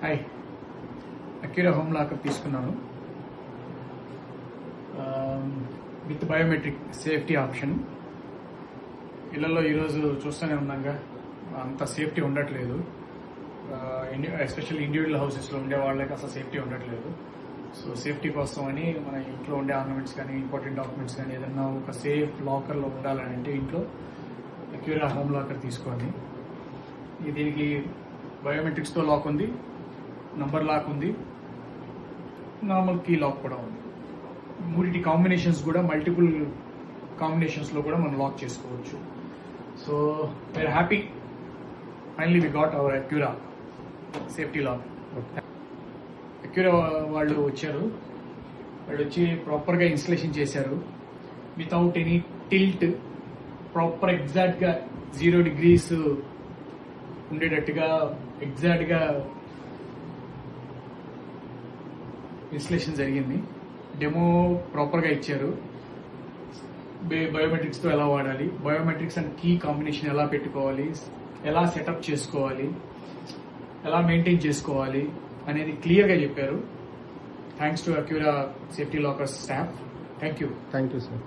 Hi, అక్యూరా home locker తీసుకున్నాను with biometric safety option. ఇళ్లలో ఈరోజు చూస్తూనే ఉన్నాగా అంత సేఫ్టీ ఉండట్లేదు. ఎస్పెషల్లీ ఇండివిజువల్ హౌసెస్లో ఉండే వాళ్ళకి అసలు సేఫ్టీ ఉండట్లేదు. సో సేఫ్టీ కోసం అని మన ఇంట్లో ఉండే ఆర్నమెంట్స్ కానీ ఇంపార్టెంట్ డాక్యుమెంట్స్ కానీ ఏదన్నా ఒక సేఫ్ లాకర్లో ఉండాలని అంటే ఇంట్లో అక్యూరా హోమ్ లాకర్ తీసుకోండి. దీనికి బయోమెట్రిక్స్తో లాక్ ఉంది, నంబర్ లాక్ ఉంది, నార్మల్ కీ లాక్ కూడా ఉంది. మూడింటి కాంబినేషన్స్ కూడా మల్టిపుల్ కాంబినేషన్స్లో కూడా మనం లాక్ చేసుకోవచ్చు. So we are happy, finally we got our Acura safety lock. Acura వాళ్ళు వచ్చి ప్రాపర్గా ఇన్స్టలేషన్ చేశారు వితౌట్ ఎనీ టిల్ట్. ప్రాపర్ ఎగ్జాక్ట్గా 0 degrees ఉండేటట్టుగా ఎగ్జాక్ట్గా ఇన్స్టలేషన్ జరిగింది. డెమో ప్రాపర్గా ఇచ్చారు. బయోమెట్రిక్స్తో ఎలా వాడాలి, బయోమెట్రిక్స్ అండ్ కీ కాంబినేషన్ ఎలా పెట్టుకోవాలి, ఎలా సెటప్ చేసుకోవాలి, ఎలా మెయింటైన్ చేసుకోవాలి అనేది క్లియర్గా చెప్పారు. Thanks to Acura safety lockers staff. Thank you sir.